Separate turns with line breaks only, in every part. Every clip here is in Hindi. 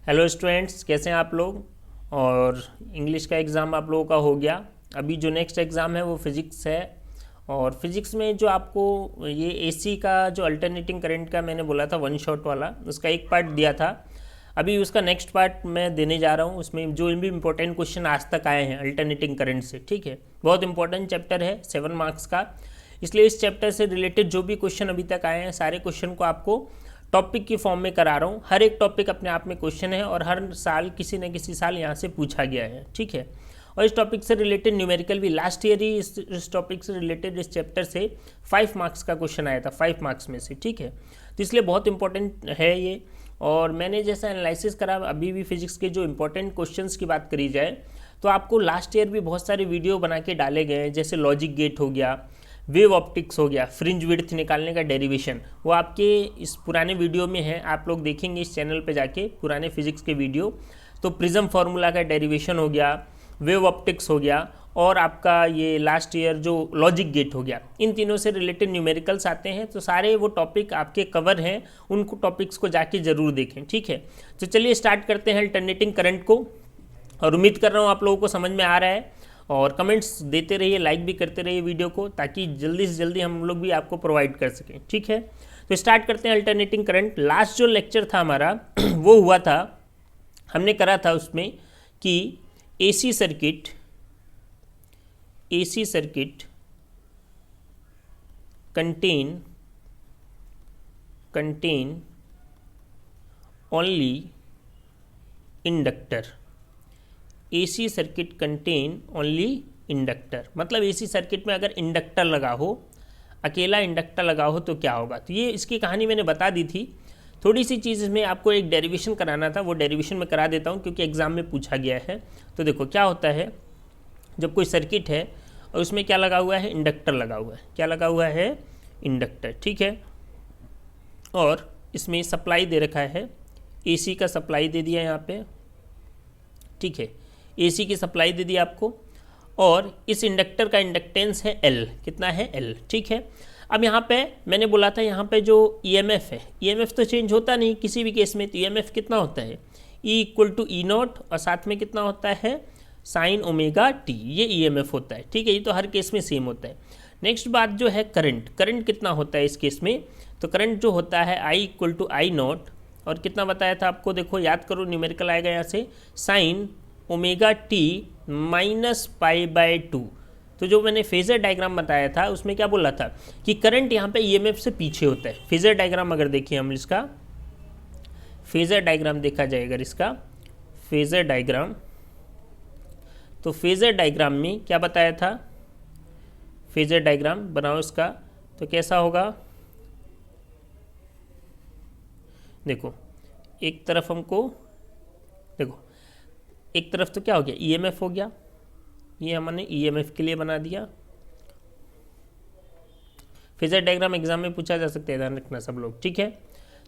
हेलो स्टूडेंट्स, कैसे हैं आप लोग। और इंग्लिश का एग्ज़ाम आप लोगों का हो गया। अभी जो नेक्स्ट एग्ज़ाम है वो फिज़िक्स है। और फिज़िक्स में जो आपको ये एसी का जो अल्टरनेटिंग करंट का मैंने बोला था वन शॉट वाला, उसका एक पार्ट दिया था। अभी उसका नेक्स्ट पार्ट मैं देने जा रहा हूँ। उसमें जो भी इंपॉर्टेंट क्वेश्चन आज तक आए हैं अल्टरनेटिंग करंट से, ठीक है, बहुत इंपॉर्टेंट चैप्टर है 7 मार्क्स का। इसलिए इस चैप्टर से रिलेटेड जो भी क्वेश्चन अभी तक आए हैं सारे क्वेश्चन को आपको टॉपिक की फॉर्म में करा रहा हूँ। हर एक टॉपिक अपने आप में क्वेश्चन है और हर साल किसी न किसी साल यहाँ से पूछा गया है, ठीक है। और इस टॉपिक से रिलेटेड न्यूमेरिकल भी लास्ट ईयर ही इस टॉपिक से रिलेटेड इस चैप्टर से 5 मार्क्स का क्वेश्चन आया था, 5 मार्क्स में से, ठीक है। तो इसलिए बहुत इंपॉर्टेंट है ये। और मैंने जैसा एनालिसिस करा, अभी भी फिजिक्स के जो इंपॉर्टेंट क्वेश्चंस की बात करी जाए तो आपको लास्ट ईयर भी बहुत सारे वीडियो बना के डाले गए हैं, जैसे लॉजिक गेट हो गया, वेव ऑप्टिक्स हो गया, फ्रिंज विड्थ निकालने का डेरिवेशन, वो आपके इस पुराने वीडियो में है। आप लोग देखेंगे इस चैनल पे जाके पुराने फिजिक्स के वीडियो। तो प्रिज्म फार्मूला का डेरिवेशन हो गया, वेव ऑप्टिक्स हो गया, और आपका ये लास्ट ईयर जो लॉजिक गेट हो गया, इन तीनों से रिलेटेड न्यूमेरिकल्स आते हैं। तो सारे वो टॉपिक आपके कवर हैं, उनको टॉपिक्स को जाके ज़रूर देखें, ठीक है। तो चलिए स्टार्ट करते हैं अल्टरनेटिंग करंट को। और उम्मीद कर रहा हूँ आप लोगों को समझ में आ रहा है। और कमेंट्स देते रहिए, लाइक भी करते रहिए वीडियो को, ताकि जल्दी से जल्दी हम लोग भी आपको प्रोवाइड कर सकें, ठीक है। तो स्टार्ट करते हैं अल्टरनेटिंग करंट। लास्ट जो लेक्चर था हमारा वो हुआ था, हमने करा था उसमें कि AC circuit contain only inductor. AC circuit contain only inductor, मतलब एसी सर्किट में अगर इंडक्टर लगा हो, अकेला इंडक्टर लगा हो तो क्या होगा। तो ये इसकी कहानी मैंने बता दी थी। थोड़ी सी चीज़ इसमें आपको एक डेरिवेशन कराना था, वो डेरिवेशन में करा देता हूँ क्योंकि एग्जाम में पूछा गया है। तो देखो क्या होता है, जब कोई सर्किट है और उसमें क्या लगा हुआ है, इंडक्टर लगा हुआ है। क्या लगा हुआ है, इंडक्टर, ठीक है। और इसमें सप्लाई दे रखा है, एसी का सप्लाई दे दिया यहाँ पे, ठीक है, एसी की सप्लाई दे दी आपको। और इस इंडक्टर का इंडक्टेंस है एल, कितना है, एल, ठीक है। अब यहाँ पे मैंने बोला था, यहाँ पे जो ईएमएफ है, ईएमएफ तो चेंज होता नहीं किसी भी केस में। तो ईएमएफ कितना होता है, E equal to E naught, और साथ में कितना होता है, साइन ओमेगा टी, ये ईएमएफ होता है, ठीक है। ये तो हर केस में सेम होता है। नेक्स्ट बात जो है करंट, करंट कितना होता है इस केस में। तो करंट जो होता है I equal to I naught, और कितना बताया था आपको, देखो याद करो, न्यूमेरिकल आएगा यहाँ से, sign omega T minus pi by 2। तो जो मैंने फेजर डायग्राम बताया था उसमें क्या बोला था कि करंट यहाँ पे ईएमएफ से पीछे होता है। फेजर डायग्राम अगर देखिए हम, इसका फेजर डायग्राम देखा जाए अगर इसका फेजर डायग्राम, तो फेजर डायग्राम में क्या बताया था, फेजर डायग्राम बनाओ इसका, तो कैसा होगा, देखो एक तरफ हमको, देखो एक तरफ तो क्या हो गया, ईएमएफ हो गया, ये हमने ईएमएफ के लिए बना दिया। फेजर डायग्राम एग्जाम में पूछा जा सकता है, ध्यान रखना सब लोग, ठीक है।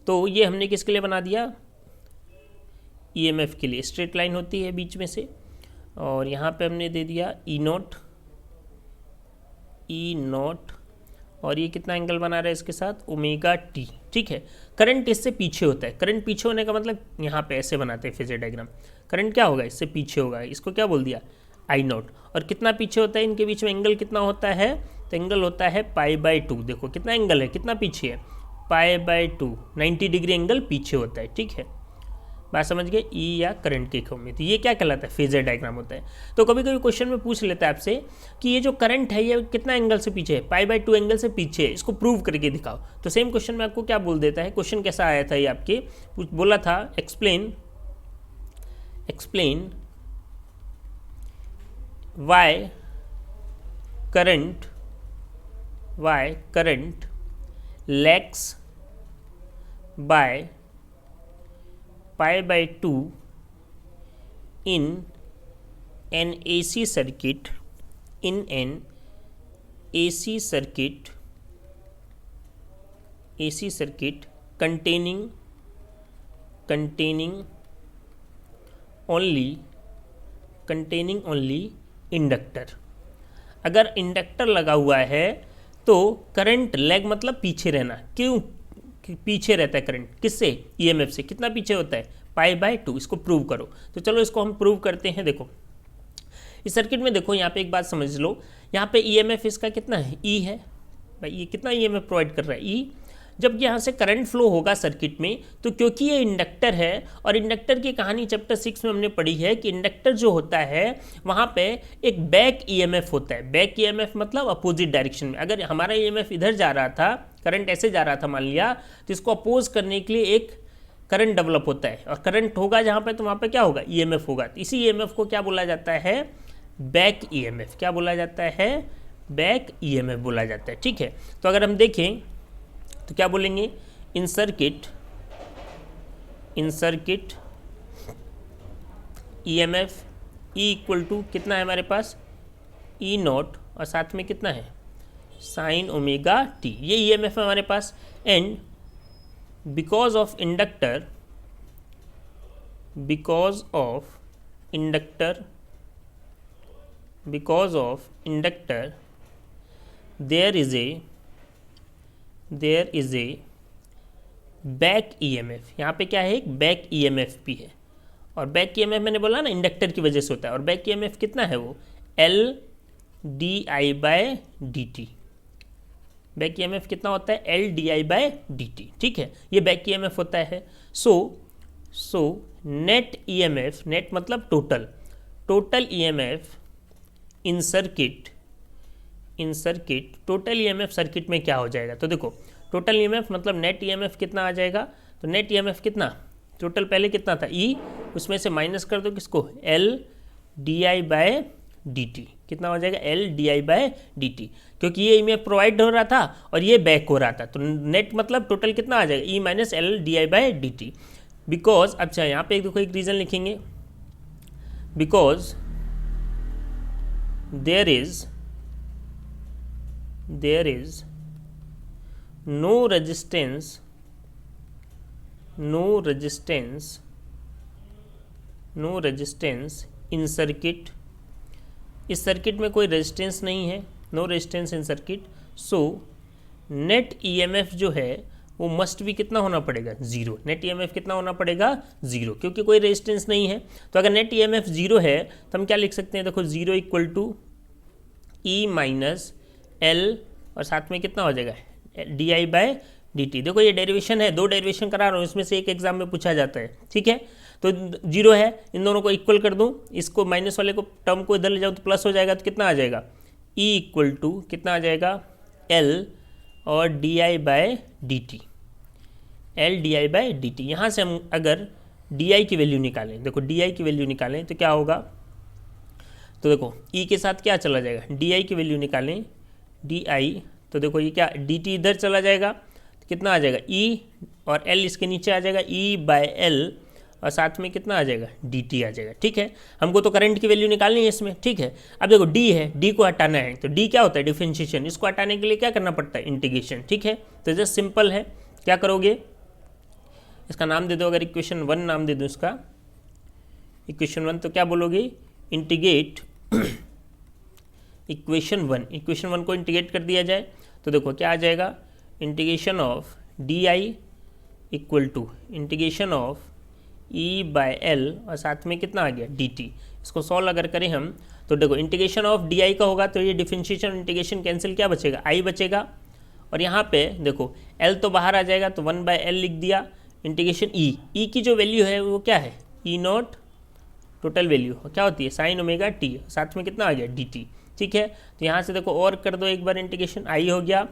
तो ये हमने किसके लिए बना दिया, ईएमएफ के लिए। स्ट्रेट लाइन होती है बीच में से, और यहाँ पे हमने दे दिया ई नॉट, और ये कितना एंगल बना रहा है इसके साथ, ओमेगा टी, ठीक है। करंट इससे पीछे होता है, करंट पीछे होने का मतलब यहाँ पे ऐसे बनाते हैं फेजर डायग्राम। करंट क्या होगा, इससे पीछे होगा, इसको क्या बोल दिया, आई नॉट। और कितना पीछे होता है, इनके बीच में एंगल कितना होता है, तो एंगल होता है पाई बाय 2। देखो कितना एंगल है, कितना पीछे है, पाई बाय 2, 90 डिग्री एंगल पीछे होता है, ठीक है। बात समझ गए, ई या करंट के फॉर्म में। तो ये क्या कहलाता है, फेजर डायग्राम होता है। तो कभी कभी क्वेश्चन में पूछ लेता है आपसे कि ये जो करंट है ये कितना एंगल से पीछे है, पाई बाय 2 एंगल से पीछे है, इसको प्रूव करके दिखाओ। तो सेम क्वेश्चन में आपको क्या बोल देता है, क्वेश्चन कैसा आया था ये आपके, बोला था explain why current lags by pi by 2 in an AC circuit, containing only inductor. अगर इंडक्टर लगा हुआ है तो करंट लैग मतलब पीछे रहना, क्यों पीछे रहता है करंट, किससे, ईएमएफ से। कितना पीछे होता है, π/2। इसको प्रूव करो। तो चलो इसको हम प्रूव करते हैं। देखो इस सर्किट में देखो यहाँ पे एक बात समझ लो, यहाँ पे ईएमएफ इसका कितना है, ई है भाई, ये कितना ईएमएफ प्रोवाइड कर रहा है, ई। जब यहाँ से करंट फ्लो होगा सर्किट में, तो क्योंकि ये इंडक्टर है, और इंडक्टर की कहानी चैप्टर 6 में हमने पढ़ी है कि इंडक्टर जो होता है वहाँ पे एक बैक ईएमएफ होता है। बैक ईएमएफ मतलब अपोजिट डायरेक्शन में। अगर हमारा ईएमएफ इधर जा रहा था, करंट ऐसे जा रहा था मान लिया, तो इसको अपोज करने के लिए एक करंट डेवलप होता है, और करंट होगा जहाँ पे, तो वहाँ पे क्या होगा, ईएमएफ होगा। तो इसी ईएमएफ को क्या बोला जाता है, बैक ईएमएफ। क्या बोला जाता है, बैक ईएमएफ बोला जाता है। ठीक है, तो अगर हम देखें तो क्या बोलेंगे, in circuit EMF E equal to कितना है हमारे पास, ई नॉट, और साथ में कितना है, साइन ओमेगा टी। ये ईएमएफ है हमारे पास। And because of inductor there is a back EMF. यहाँ पे क्या है, एक बैक ईएमएफ भी है। और बैक ईएमएफ मैंने बोला ना इंडक्टर की वजह से होता है। और बैक ईएमएफ कितना है, वो L D I by D T. Back EMF कितना होता है, L D I by D T. ठीक है, ये बैक ईएमएफ होता है। सो नेट ईएमएफ, नेट मतलब total EMF in circuit, total EMF circuit में क्या हो जाएगा। तो देखो टोटल ईएमएफ मतलब नेट ईएमएफ कितना आ जाएगा, तो नेट ईएमएफ कितना, टोटल पहले कितना था, ई, उसमें से माइनस कर दो किसको, L D I by D T. कितना हो जाएगा, L D I by D T, क्योंकि ये ईएमएफ प्रोवाइड हो रहा था और ये बैक हो रहा था। तो नेट मतलब टोटल कितना आ जाएगा, E minus L D I by D T. Because, अच्छा यहाँ पे देखो एक रीज़न लिखेंगे, because there is no resistance in circuit। इस सर्किट में कोई रेजिस्टेंस नहीं है, no resistance in circuit. So net EMF जो है वो मस्ट भी कितना होना पड़ेगा, जीरो। नेट ईएमएफ कितना होना पड़ेगा, जीरो, क्योंकि कोई रेजिस्टेंस नहीं है। तो अगर नेट ईएमएफ जीरो है तो हम क्या लिख सकते हैं, देखो zero equal to E minus L, और साथ में कितना हो जाएगा, D I by D T. देखो ये डेरिवेशन है, दो डेरिवेशन करा रहा हूँ, इसमें से एक एग्जाम में पूछा जाता है। ठीक है, तो जीरो है, इन दोनों को इक्वल कर दूँ, इसको माइनस वाले को टर्म को इधर ले जाऊँ तो प्लस हो जाएगा। तो कितना आ जाएगा, ई इक्वल टू कितना आ जाएगा, एल और D I by D T, L D I by D T. यहाँ से हम अगर डी आई की वैल्यू निकालें, देखो डी आई की वैल्यू निकालें तो क्या होगा, तो देखो ई के साथ क्या चला जाएगा, डी आई की वैल्यू निकालें, डी आई, तो देखो ये क्या, डी टी इधर चला जाएगा तो कितना आ जाएगा, ई और एल इसके नीचे आ जाएगा, ई बाय एल, और साथ में कितना आ जाएगा, डी टी आ जाएगा। ठीक है, हमको तो करंट की वैल्यू निकालनी है इसमें। ठीक है, अब देखो डी है, डी को हटाना है, तो डी क्या होता है, डिफरेंशिएशन। इसको हटाने के लिए क्या करना पड़ता है, इंटीग्रेशन। ठीक है, तो जस्ट सिंपल है, क्या करोगे, इसका नाम दे दो, अगर इक्वेशन 1 नाम दे दो इसका, इक्वेशन 1, तो क्या बोलोगे, इंटीग्रेट इक्वेशन 1 को इंटीग्रेट कर दिया जाए तो देखो क्या आ जाएगा, integration of D I equal to integration of E by L, और साथ में कितना आ गया, डी टी। इसको सॉल्व अगर करें हम तो देखो इंटीग्रेशन ऑफ डी आई का होगा तो ये डिफरेंशिएशन इंटीग्रेशन कैंसिल, क्या बचेगा, आई बचेगा। और यहाँ पे देखो एल तो बाहर आ जाएगा, तो 1 बाय एल लिख दिया, इंटीग्रेशन ई की जो वैल्यू है वो क्या है, ई नॉट, टोटल वैल्यू क्या होती है, साइन ओमेगा टी, साथ में कितना आ गया, डी टी। ठीक है, तो यहाँ से देखो और कर दो एक बार इंटीग्रेशन, आई हो गया,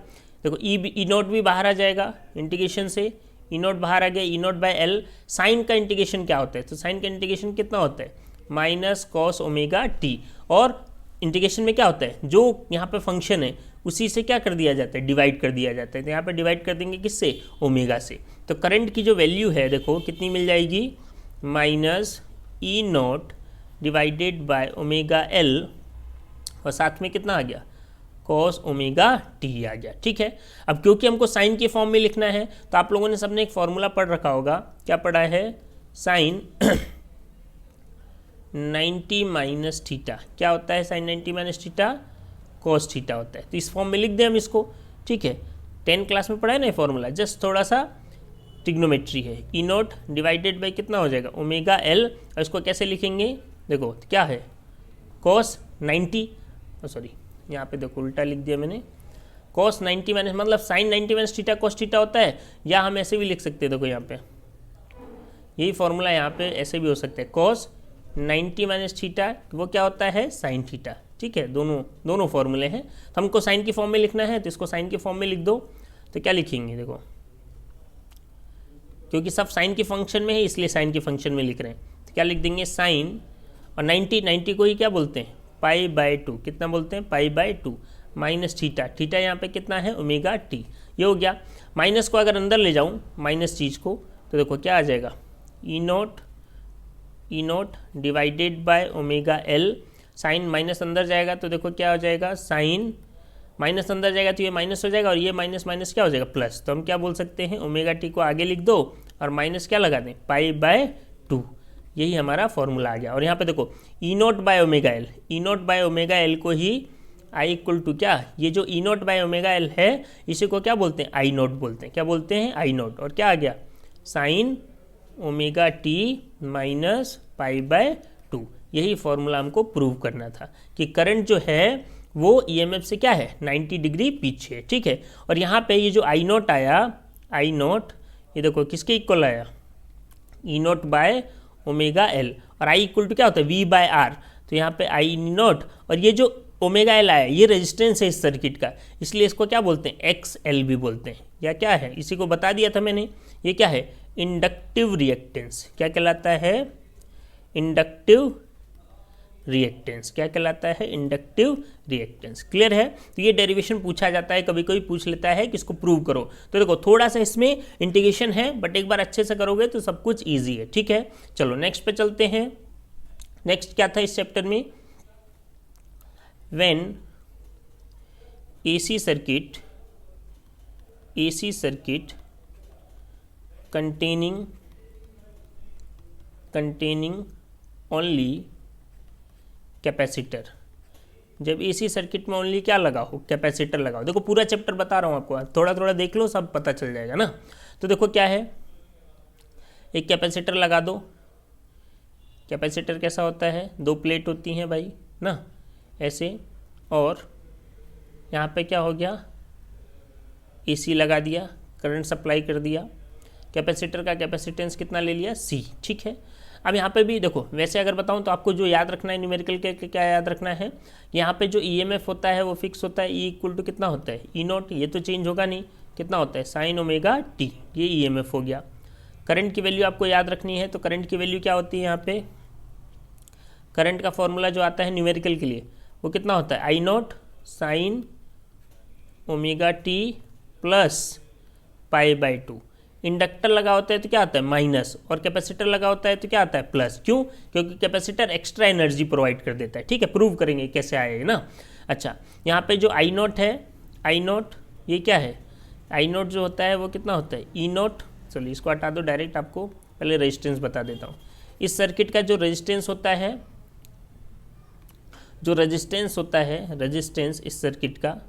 देखो ई नोट भी बाहर आ जाएगा इंटीग्रेशन से, ई नोट बाहर आ गया, ई नोट बाय एल। साइन का इंटीग्रेशन क्या होता है, तो साइन का इंटीग्रेशन कितना होता है, माइनस कॉस ओमेगा टी। और इंटीग्रेशन में क्या होता है, जो यहाँ पे फंक्शन है उसी से क्या कर दिया जाता है, डिवाइड कर दिया जाता है। तो यहाँ पे डिवाइड कर देंगे किससे, ओमेगा से। तो करंट की जो वैल्यू है देखो कितनी मिल जाएगी, minus E naught divided by omega L, और साथ में कितना आ गया, कॉस ओमेगा टी आ गया। ठीक है, अब क्योंकि हमको साइन के फॉर्म में लिखना है तो आप लोगों ने सबने एक फॉर्मूला पढ़ रखा होगा, क्या पढ़ा है, साइन 90 माइनस थीटा। क्या होता है sine 90 minus theta, cos theta होता है। तो इस फॉर्म में लिख दें हम इसको। ठीक है, 10 क्लास में पढ़ा है ना ये फॉर्मूला, जस्ट थोड़ा सा ट्रिग्नोमेट्री है, ई नॉट डिवाइडेड बाई कितना हो जाएगा ओमेगा एल, और इसको कैसे लिखेंगे देखो क्या है कॉस 90, सॉरी यहाँ पे देखो उल्टा लिख दिया मैंने, कॉस 90 माइनस मतलब sine 90 minus theta cos theta होता है, या हम ऐसे भी लिख सकते हैं देखो यहाँ पे यही फॉर्मूला यहाँ पे ऐसे भी हो सकता है, कॉस 90 माइनस थीटा वो क्या होता है साइन थीटा, ठीक है, दोनों फॉर्मूले हैं। तो हमको साइन की फॉर्म में लिखना है तो इसको साइन की फॉर्म में लिख दो, तो क्या लिखेंगे देखो, क्योंकि सब साइन की फंक्शन में है इसलिए साइन की फंक्शन में लिख रहे हैं, तो क्या लिख देंगे साइन, और 90 को ही क्या बोलते हैं पाई बाय 2, कितना बोलते हैं पाई बाय 2 माइनस थीटा, थीटा यहाँ पे कितना है ओमेगा टी, ये हो गया। माइनस को अगर अंदर ले जाऊँ माइनस चीज़ को, तो देखो क्या आ जाएगा E naught divided by omega L, sine minus अंदर जाएगा तो देखो क्या हो जाएगा साइन, माइनस अंदर जाएगा तो ये माइनस हो जाएगा और ये माइनस माइनस क्या हो जाएगा प्लस, तो हम क्या बोल सकते हैं ओमेगा टी को आगे लिख दो और माइनस क्या लगा दें पाई बाय 2, यही हमारा फॉर्मूला आ गया। और यहाँ पे देखो ई नोट बाय ओमेगा एल को ही आई इक्वल टू क्या, ये जो ई नोट बाय ओमेगा एल है इसी को क्या बोलते हैं आई नोट बोलते हैं, क्या बोलते हैं आई नोट, और क्या आ गया sign omega T minus pi by 2, यही फॉर्मूला हमको प्रूव करना था कि करंट जो है वो ईएमएफ से क्या है 90 डिग्री पीछे, ठीक है। और यहाँ पे ये जो आई नोट आया, आई नोट ये देखो किसके इक्वल आया ई नोट बाय ओमेगा एल, और आई इक्वल टू क्या होता है वी बाय आर, तो यहाँ पे आई नोट, और ये जो ओमेगा एल आया ये रेजिस्टेंस है इस सर्किट का, इसलिए इसको क्या बोलते हैं एक्स एल भी बोलते हैं, या क्या है इसी को बता दिया था मैंने, ये क्या है इंडक्टिव रिएक्टेंस, क्या कहलाता है इंडक्टिव रिएक्टेंस, क्या कहलाता है इंडक्टिव रिएक्टेंस, क्लियर है। तो ये डेरिवेशन पूछा जाता है, कभी कभी पूछ लेता है कि इसको प्रूव करो, तो देखो थोड़ा सा इसमें इंटीग्रेशन है बट एक बार अच्छे से करोगे तो सब कुछ इजी है, ठीक है। चलो नेक्स्ट पे चलते हैं, नेक्स्ट क्या था इस चैप्टर में, when AC circuit containing only capacitor, जब एसी सर्किट में ओनली क्या लगा हो कैपेसिटर लगाओ, देखो पूरा चैप्टर बता रहा हूँ आपको, थोड़ा थोड़ा देख लो सब पता चल जाएगा ना। तो देखो क्या है, एक कैपेसिटर लगा दो, कैपेसिटर कैसा होता है दो प्लेट होती हैं भाई ना ऐसे, और यहाँ पे क्या हो गया एसी लगा दिया, करंट सप्लाई कर दिया, कैपेसिटर का कैपेसिटेंस कितना ले लिया C, ठीक है। अब यहाँ पे भी देखो वैसे अगर बताऊँ तो आपको जो याद रखना है न्यूमेरिकल के क्या याद रखना है, यहाँ पे जो ईएमएफ होता है वो फिक्स होता है, ई इक्वल टू कितना होता है ई नोट, ये तो चेंज होगा नहीं, कितना होता है साइन ओमेगा टी, ये ईएमएफ हो गया। करंट की वैल्यू आपको याद रखनी है, तो करंट की वैल्यू क्या होती है यहाँ पे, करंट का फॉर्मूला जो आता है न्यूमेरिकल के लिए वो कितना होता है I naught sine omega T plus pi by 2, inductor लगा होता है तो क्या आता है माइनस, और कैपेसिटर लगा होता है तो क्या आता है प्लस, क्यों, क्योंकि कैपेसिटर एक्स्ट्रा एनर्जी प्रोवाइड कर देता है, ठीक है, प्रूव करेंगे कैसे आएगा ना। अच्छा यहाँ पे जो आई नोट है, आई नोट ये क्या है, आई नोट जो होता है वो कितना होता है ई नोट, चलिए इसको हटा दो डायरेक्ट, आपको पहले रेजिस्टेंस बता देता हूँ। इस सर्किट का जो रेजिस्टेंस होता है, जो रेजिस्टेंस होता है, रेजिस्टेंस इस सर्किट का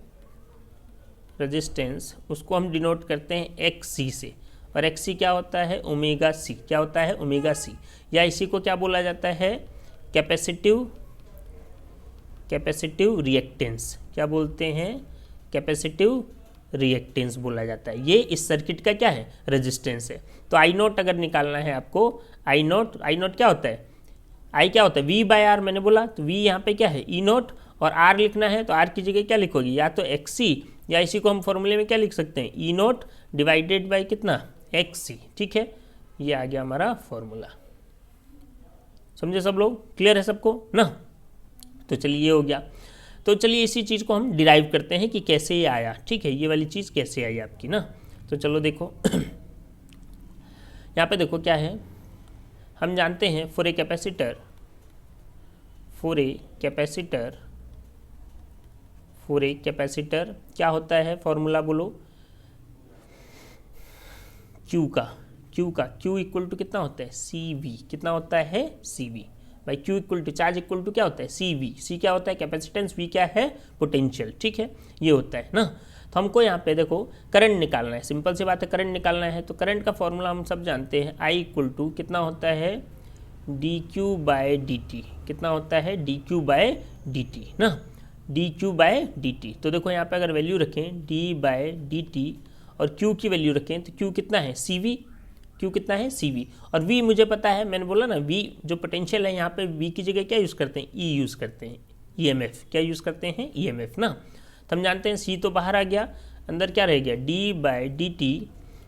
रेजिस्टेंस उसको हम डिनोट करते हैं एक्स सी से, और एक्स सी क्या होता है ओमेगा सी, क्या होता है ओमेगा सी, या इसी को क्या बोला जाता है कैपेसिटिव रिएक्टेंस, क्या बोलते हैं कैपेसिटिव रिएक्टेंस बोला जाता है, ये इस सर्किट का क्या है रेजिस्टेंस है। तो आई नोट अगर निकालना है आपको, आई नोट क्या होता है, आई क्या होता है वी बाय आर, मैंने बोला तो वी यहाँ पे क्या है ई नोट, और आर लिखना है तो आर की जगह क्या लिखोगी या तो एक्स सी, या इसी को हम फॉर्मूले में क्या लिख सकते हैं ई नोट डिवाइडेड बाय कितना एक्स सी, ठीक है, ये आ गया हमारा फॉर्मूला। समझे सब लोग, क्लियर है सबको ना। तो चलिए ये हो गया, तो चलिए इसी चीज़ को हम डिराइव करते हैं कि कैसे ये आया, ठीक है, ये वाली चीज़ कैसे आई आपकी ना। तो चलो देखो यहाँ पे देखो क्या है, हम जानते हैं फॉर ए कैपेसिटर क्या होता है, फॉर्मूला बोलो Q इक्वल टू कितना होता है CV, कितना होता है CV भाई, Q equal to charge equal to क्या होता है CV, C क्या होता है कैपेसिटेंस, V क्या है पोटेंशियल, ठीक है, ये होता है ना। तो हमको यहाँ पे देखो करंट निकालना है, सिंपल सी बात है, करंट निकालना है। तो करंट का फॉर्मूला हम सब जानते हैं, I इक्वल टू कितना होता है dq बाय dt, कितना होता है dq बाय dt ना, dq बाय dt। तो देखो यहाँ पे अगर वैल्यू रखें d बाय dt और q की वैल्यू रखें तो q कितना है cv, q कितना है cv, और v मुझे पता है, मैंने बोला ना v जो पोटेंशियल है यहाँ पे v की जगह क्या यूज़ करते हैं, e यूज़ करते हैं, EMF क्या यूज़ करते हैं, EMF ना। तो हम जानते हैं c तो बाहर आ गया, अंदर क्या रह गया d बाय dt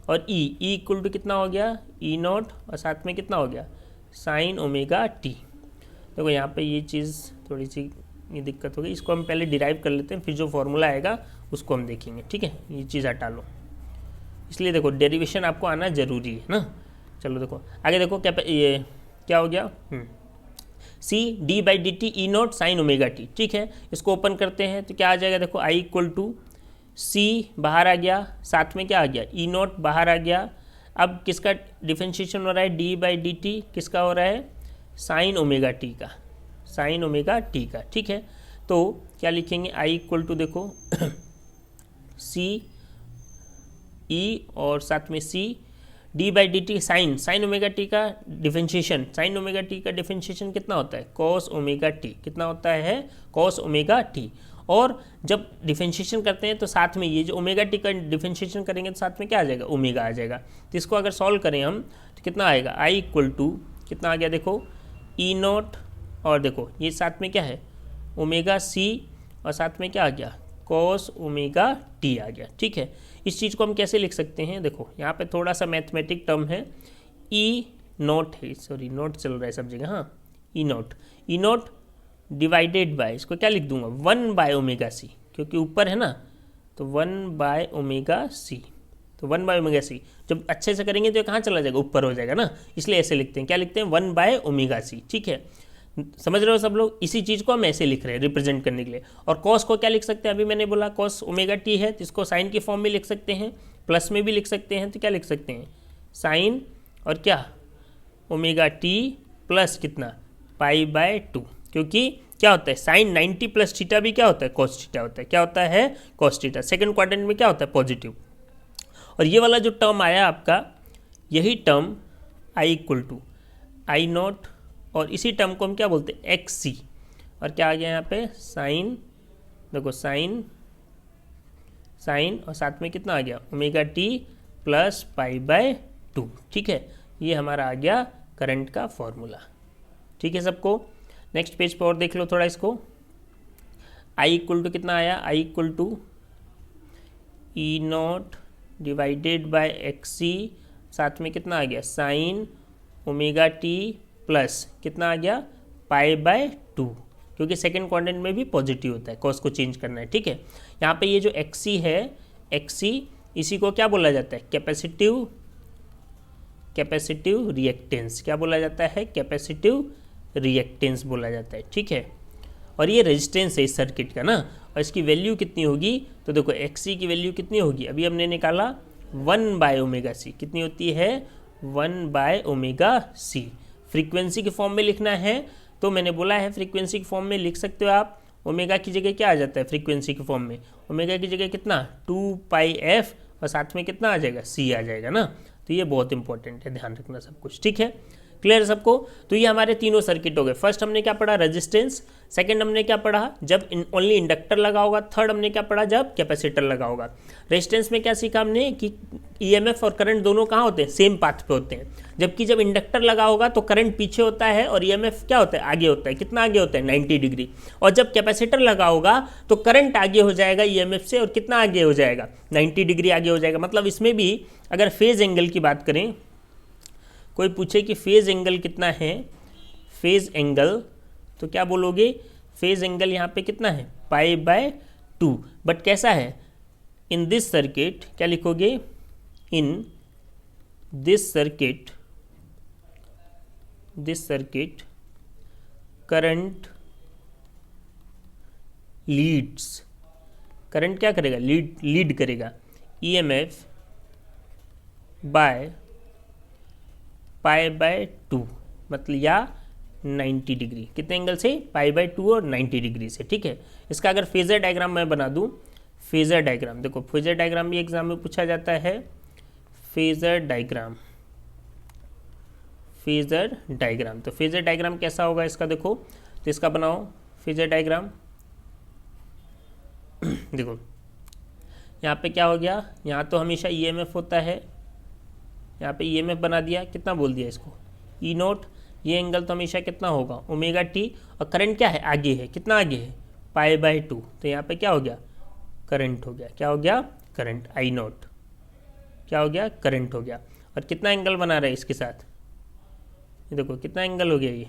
और e इक्वल टू कितना हो गया E नॉट और साथ में कितना हो गया साइन ओमेगा टी। देखो यहाँ पे ये चीज़ थोड़ी सी ये दिक्कत होगी, इसको हम पहले डिराइव कर लेते हैं, फिर जो फॉर्मूला आएगा उसको हम देखेंगे, ठीक है। ये चीज़ हटा लो, इसलिए देखो डेरिवेशन आपको आना ज़रूरी है ना। चलो देखो आगे देखो ये क्या हो गया, C D by D T E naught sine omega T, ठीक है। इसको ओपन करते हैं तो क्या आ जाएगा, देखो आई इक्वल टू सी बाहर आ गया, साथ में क्या आ गया ई नॉट बाहर आ गया। अब किसका डिफरेंशिएशन हो रहा है, डी बाई डी टी किसका हो रहा है, साइन ओमेगा टी का, साइन ओमेगा टी का, ठीक है। तो क्या लिखेंगे, आई इक्वल टू देखो सी ई और साथ में C D by D T sine omega T का डिफरेंशिएशन, साइन ओमेगा टी का डिफरेंशिएशन कितना होता है कॉस ओमेगा टी, कितना होता है कॉस ओमेगा टी। और जब डिफरेंशिएशन करते हैं तो साथ में ये जो ओमेगा टी का डिफरेंशिएशन करेंगे तो साथ में क्या आ जाएगा, ओमेगा आ जाएगा। तो इसको अगर सॉल्व करें हम तो कितना आएगा, आई इक्वल टू कितना आ गया, देखो ई नॉट और देखो ये साथ में क्या है ओमेगा सी और साथ में क्या आ गया कॉस ओमेगा टी आ गया, ठीक है। इस चीज़ को हम कैसे लिख सकते हैं, देखो यहाँ पे थोड़ा सा मैथमेटिक टर्म है, ई नॉट है, सॉरी नॉट चल रहा है सब जगह, हाँ ई नॉट डिवाइडेड बाय, इसको क्या लिख दूंगा 1 बाय ओमेगा सी, क्योंकि ऊपर है ना, तो 1 बाय ओमेगा सी, तो 1 बाय ओमेगा सी जब अच्छे से करेंगे तो कहाँ चला जाएगा, ऊपर हो जाएगा ना, इसलिए ऐसे लिखते हैं, क्या लिखते हैं 1 बाय ओमेगा सी, ठीक है। समझ रहे हो सब लोग, इसी चीज़ को हम ऐसे लिख रहे हैं रिप्रेजेंट करने के लिए। और कॉस को क्या लिख सकते हैं, अभी मैंने बोला कॉस ओमेगा टी है तो इसको साइन की फॉर्म में लिख सकते हैं, प्लस में भी लिख सकते हैं, तो क्या लिख सकते हैं साइन और क्या ओमेगा टी प्लस कितना पाई बाय 2, क्योंकि क्या होता है साइन 90 प्लस थीटा भी क्या होता है कॉस थीटा होता है, क्या होता है कॉस थीटा। सेकेंड क्वाड्रेंट में क्या होता है पॉजिटिव। और ये वाला जो टर्म आया आपका, यही term I equal to I naught और इसी टर्म को हम क्या बोलते हैं एक्स सी, और क्या आ गया यहाँ पे साइन, देखो साइन और साथ में कितना आ गया omega T plus pi by 2, ठीक है। ये हमारा आ गया करंट का फॉर्मूला, ठीक है सबको। नेक्स्ट पेज पर और देख लो थोड़ा इसको, आई इक्वल टू कितना आया, I equal to E naught divided by X C, साथ में कितना आ गया साइन ओमेगा टी प्लस कितना आ गया पाई बाय 2, क्योंकि सेकेंड क्वाड्रेंट में भी पॉजिटिव होता है, कॉस को चेंज करना है, ठीक है। यहाँ पे ये जो एक्सी है, एक्सी इसी को क्या बोला जाता है कैपेसिटिव रिएक्टेंस, क्या बोला जाता है कैपेसिटिव रिएक्टेंस बोला जाता है, ठीक है। और ये रेजिस्टेंस है इस सर्किट का ना, और इसकी वैल्यू कितनी होगी, तो देखो एक्सी की वैल्यू कितनी होगी, अभी हमने निकाला 1 बाय ओमेगा सी, कितनी होती है 1 बाय ओमेगा सी। फ्रीक्वेंसी के फॉर्म में लिखना है तो मैंने बोला है फ्रीक्वेंसी के फॉर्म में लिख सकते हो आप, ओमेगा की जगह क्या आ जाता है फ्रीक्वेंसी के फॉर्म में, ओमेगा की जगह कितना 2 पाई एफ और साथ में कितना आ जाएगा सी आ जाएगा ना। तो ये बहुत इंपॉर्टेंट है, ध्यान रखना सब कुछ, ठीक है। क्लियर सबको। तो ये हमारे तीनों सर्किट हो गए। फर्स्ट हमने क्या पढ़ा रेजिस्टेंस, सेकंड हमने क्या पढ़ा जब ओनली इंडक्टर लगा होगा, थर्ड हमने क्या पढ़ा जब कैपेसिटर लगा होगा। रेजिस्टेंस में क्या सीखा हमने कि ईएमएफ और करंट दोनों कहाँ होते हैं, सेम पाथ पे होते हैं, जबकि जब इंडक्टर लगा होगा तो करंट पीछे होता है और ईएमएफ क्या होता है आगे होता है, कितना आगे होता है 90 डिग्री। और जब कैपेसिटर लगा होगा तो करंट आगे हो जाएगा ईएमएफ से, और कितना आगे हो जाएगा 90 डिग्री आगे हो जाएगा। मतलब इसमें भी अगर फेज एंगल की बात करें, कोई पूछे कि फेज एंगल कितना है, फेज एंगल तो क्या बोलोगे, फेज एंगल यहाँ पे कितना है पाई बाय 2, बट कैसा है इन दिस सर्किट, क्या लिखोगे in this circuit current Leeds, current क्या करेगा लीड करेगा ईएमएफ बाय पाई बाय 2, मतलब या 90 डिग्री, कितने एंगल से पाई बाय 2 और 90 डिग्री से, ठीक है। इसका अगर फेजर डायग्राम मैं बना दूं फेजर डायग्राम, देखो फेजर डायग्राम भी एग्जाम में पूछा जाता है। फेजर डायग्राम, फेजर डायग्राम, तो फेजर डायग्राम कैसा होगा इसका, देखो तो इसका बनाओ फेजर डायग्राम। देखो यहाँ पे क्या हो गया, यहाँ तो हमेशा ईएमएफ होता है, यहाँ पे ईएमएफ बना दिया, कितना बोल दिया इसको ई नोट, ये एंगल तो हमेशा कितना होगा ओमेगा टी, और करंट क्या है आगे है, कितना आगे है π/2, तो यहाँ पे क्या हो गया करंट हो गया, क्या हो गया करंट आई नोट, क्या हो गया करंट हो गया। और कितना एंगल बना रहा है इसके साथ, ये देखो कितना एंगल हो गया, ये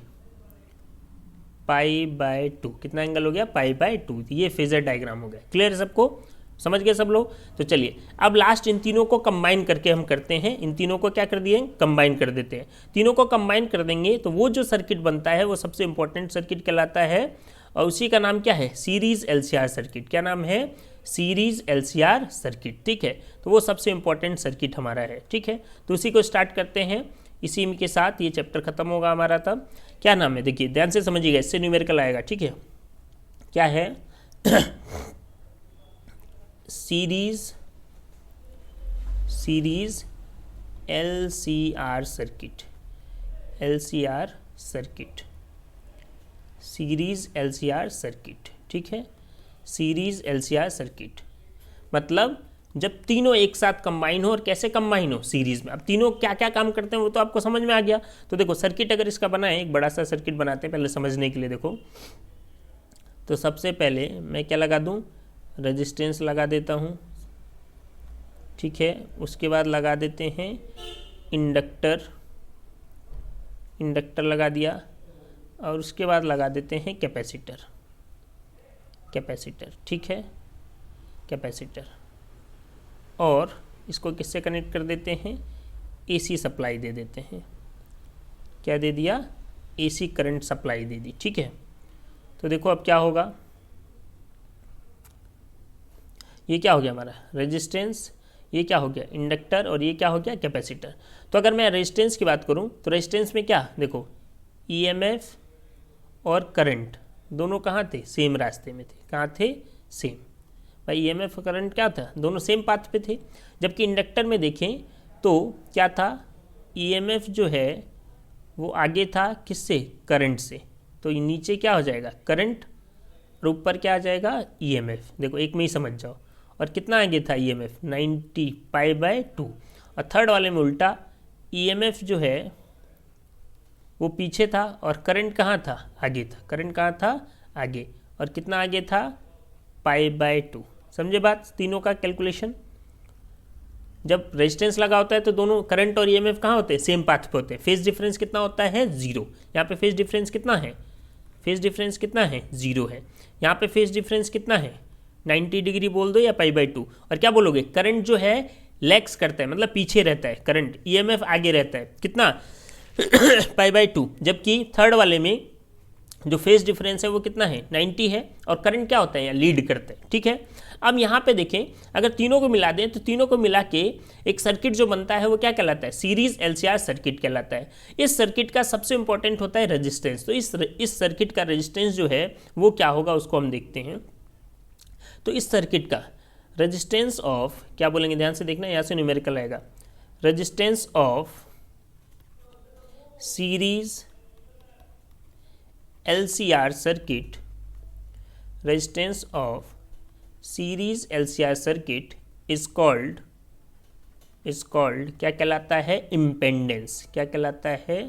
π/2, कितना एंगल हो गया π/2, ये फेजर डायग्राम हो गया। क्लियर है सबको, समझ गए सब लोग। तो चलिए अब लास्ट इन तीनों को कंबाइन करके हम करते हैं, इन तीनों को क्या कर दिए कंबाइन कर देते हैं। तीनों को कंबाइन कर देंगे तो वो जो सर्किट बनता है वो सबसे इंपॉर्टेंट सर्किट कहलाता है, और उसी का नाम क्या है सीरीज एलसीआर सर्किट। क्या नाम है सीरीज एलसीआर सर्किट, ठीक है। तो वो सबसे इंपॉर्टेंट सर्किट हमारा है, ठीक है। तो उसी को स्टार्ट करते हैं, इसी के साथ ये चैप्टर खत्म होगा हमारा। तब क्या नाम है देखिए ध्यान से समझिएगा, इससे न्यूमेरिकल आएगा, ठीक है। क्या है series LCR circuit, LCR circuit, series LCR circuit, ठीक है। सीरीज एलसीआर सर्किट मतलब जब तीनों एक साथ कंबाइन हो, और कैसे कंबाइन हो सीरीज में। अब तीनों क्या क्या काम करते हैं वो तो आपको समझ में आ गया। तो देखो सर्किट अगर इसका बना है, एक बड़ा सा सर्किट बनाते हैं पहले समझने के लिए। देखो तो सबसे पहले मैं क्या लगा दूं, रेजिस्टेंस लगा देता हूं, ठीक है। उसके बाद लगा देते हैं इंडक्टर, इंडक्टर लगा दिया, और उसके बाद लगा देते हैं कैपेसिटर, कैपेसिटर, ठीक है कैपेसिटर। और इसको किससे कनेक्ट कर देते हैं, एसी सप्लाई दे देते हैं। क्या दे दिया, एसी करंट सप्लाई दे दी, ठीक है। तो देखो अब क्या होगा, ये क्या हो गया हमारा रेजिस्टेंस, ये क्या हो गया इंडक्टर, और ये क्या हो गया कैपेसिटर। तो अगर मैं रेजिस्टेंस की बात करूं तो रेजिस्टेंस में क्या देखो ईएमएफ और करंट दोनों कहाँ थे, सेम रास्ते में थे। कहाँ थे, सेम। भाई ईएमएफ और करंट क्या था, दोनों सेम पाथ पे थे। जबकि इंडक्टर में देखें तो क्या था, ईएमएफ जो है वो आगे था किससे, करंट से। तो नीचे क्या हो जाएगा करंट, और ऊपर क्या आ जाएगा ईएमएफ। देखो एक में ही समझ जाओ। और कितना आगे था ईएमएफ 90 π/2, और थर्ड वाले में उल्टा, ईएमएफ जो है वो पीछे था और करंट कहाँ था, आगे था। करंट कहाँ था, आगे, और कितना आगे था π/2। समझे बात, तीनों का कैलकुलेशन। जब रेजिस्टेंस लगा होता है तो दोनों करंट और ईएमएफ कहाँ होते हैं, सेम पाथ पे होते हैं। फेज डिफरेंस कितना होता है, 0। यहाँ पे फेज डिफरेंस कितना है, फेज डिफरेंस कितना है, 0 है। यहाँ पे फेज डिफरेंस कितना है 90 डिग्री बोल दो या π/2। और क्या बोलोगे, करंट जो है लैग्स करता है, मतलब पीछे रहता है करंट, ईएमएफ आगे रहता है, कितना π/2। जबकि थर्ड वाले में जो फेज डिफरेंस है वो कितना है 90 है, और करंट क्या होता है यहाँ लीड करता है, ठीक है। अब यहाँ पे देखें अगर तीनों को मिला दें तो तीनों को मिला के एक सर्किट जो बनता है वो क्या कहलाता है, सीरीज एलसीआर सर्किट कहलाता है। इस सर्किट का सबसे इंपॉर्टेंट होता है रेजिस्टेंस। तो इस सर्किट का रेजिस्टेंस जो है वो क्या होगा उसको हम देखते हैं। तो इस सर्किट का रेजिस्टेंस ऑफ क्या बोलेंगे, ध्यान से देखना, यहाँ से न्यूमेरिकल आएगा। Resistance of series LCR circuit, resistance of series LCR circuit is called क्या कहलाता है, इम्पेंडेंस। क्या कहलाता है,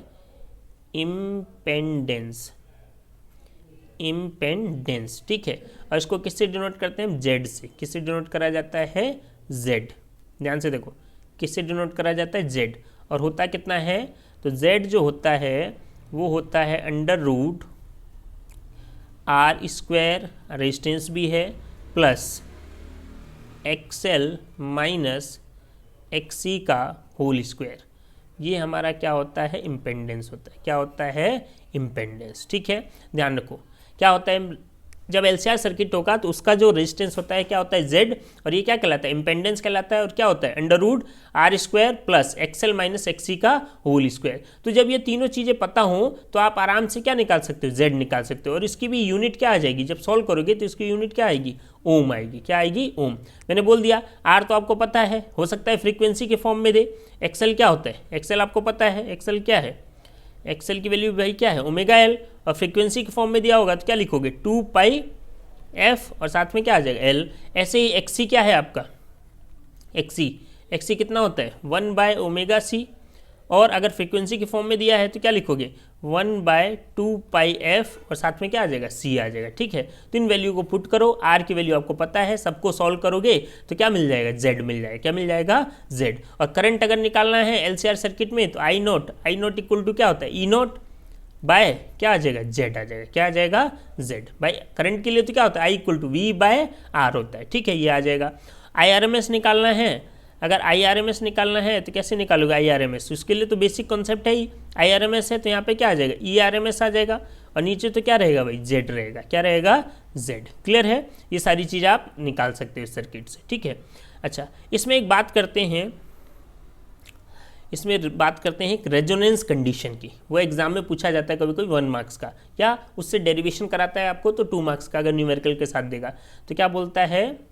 इम्पेंडेंस, इम्पेंडेंस, ठीक है। और इसको किससे डिनोट करते हैं, जेड से। किससे डिनोट करा जाता है, जेड। ध्यान से देखो किससे डिनोट करा जाता है, जेड। और होता कितना है, तो जेड जो होता है वो होता है √R², रेजिस्टेंस भी है, प्लस XL माइनस XC का होल स्क्वायर। ये हमारा क्या होता है, इम्पेंडेंस होता है। क्या होता है, इम्पेंडेंस, ठीक है। ध्यान रखो क्या होता है, जब एलसीआर सर्किट होगा तो उसका जो रेजिस्टेंस होता है क्या होता है जेड, और ये क्या कहलाता है इम्पेंडेंस कहलाता है, और क्या होता है under root R square plus XL minus XC का होल स्क्वायर। तो जब ये तीनों चीज़ें पता हो तो आप आराम से क्या निकाल सकते हो, जेड निकाल सकते हो। और इसकी भी यूनिट क्या आ जाएगी, जब सॉल्व करोगे तो इसकी यूनिट क्या आएगी, ओम आएगी। क्या आएगी, ओम। मैंने बोल दिया आर तो आपको पता है, हो सकता है फ्रीक्वेंसी के फॉर्म में दे। एक्सएल क्या होता है, एक्सएल आपको पता है, एक्सएल क्या है, एक्सएल की वैल्यू भाई क्या है ओमेगा एल, और फ्रीक्वेंसी के फॉर्म में दिया होगा तो क्या लिखोगे 2 पाई एफ, और साथ में क्या आ जाएगा एल। ऐसे ही एक्सी क्या है आपका, एक्सी कितना होता है 1 बाय ओमेगा सी, और अगर फ्रीक्वेंसी के फॉर्म में दिया है तो क्या लिखोगे 1 बाय 2 पाई एफ, और साथ में क्या आ जाएगा सी आ जाएगा। ठीक है, तो इन वैल्यू को पुट करो, आर की वैल्यू आपको पता है, सबको सॉल्व करोगे तो क्या मिल जाएगा, जेड मिल जाएगा। क्या मिल जाएगा, जेड। और करंट अगर निकालना है एलसीआर सर्किट में तो आई नोट इक्वल टू क्या होता है ई नोट बाय क्या आ जाएगा, जेड आ जाएगा। क्या आ जाएगा, जेड। भाई करंट के लिए तो क्या होता है I equal to V by R होता है। ठीक है, ये आ जाएगा। आईआरएमएस निकालना है, अगर आईआरएमएस निकालना है तो कैसे निकालोगे आईआरएमएस, उसके लिए तो बेसिक कॉन्सेप्ट है ही, आईआरएमएस है तो यहाँ पे क्या आ जाएगा ईआरएमएस आ जाएगा, और नीचे तो क्या रहेगा भाई जेड रहेगा। क्या रहेगा, जेड। क्लियर है, ये सारी चीज़ आप निकाल सकते हो इस सर्किट से। ठीक है, अच्छा इसमें एक बात करते हैं, इसमें बात करते हैं एक रेजोनेंस कंडीशन की। वो एग्जाम में पूछा जाता है कभी कभी 1 मार्क्स का, या उससे डेरिवेशन कराता है आपको तो 2 मार्क्स का अगर न्यूमेरिकल के साथ देगा। तो क्या बोलता है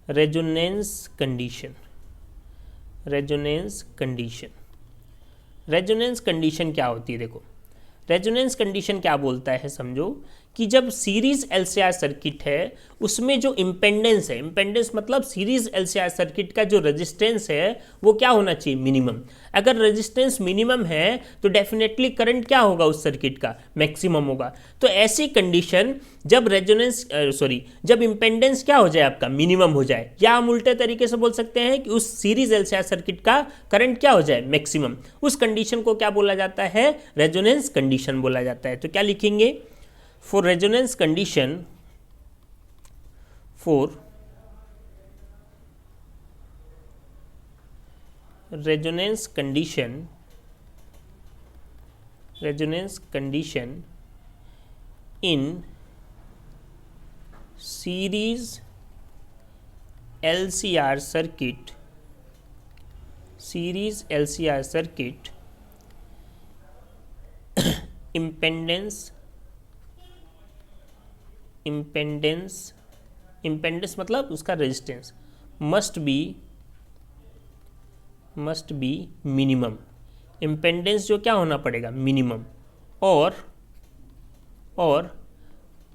resonance condition, resonance condition. Resonance condition क्या होती है, देखो रेजोनेंस कंडीशन क्या बोलता है, समझो कि जब सीरीज एलसीआर सर्किट है उसमें जो इम्पेंडेंस है, इम्पेंडेंस मतलब सीरीज एलसीआर सर्किट का जो रेजिस्टेंस है वो क्या होना चाहिए, मिनिमम। अगर रेजिस्टेंस मिनिमम है तो डेफिनेटली करंट क्या होगा उस सर्किट का, मैक्सिमम होगा। तो ऐसी कंडीशन जब जब इम्पेंडेंस क्या हो जाए आपका, मिनिमम हो जाए, या हम उल्टे तरीके से बोल सकते हैं कि उस सीरीज एलसीआर सर्किट का करंट क्या हो जाए, मैक्सिमम, उस कंडीशन को क्या बोला जाता है, रेजोनेंस कंडीशन बोला जाता है। तो क्या लिखेंगे, for resonance condition, for resonance condition in series LCR circuit, इम्पेंडेंस मतलब उसका रेजिस्टेंस मस्ट बी मिनिमम। इम्पेंडेंस जो क्या होना पड़ेगा, मिनिमम। और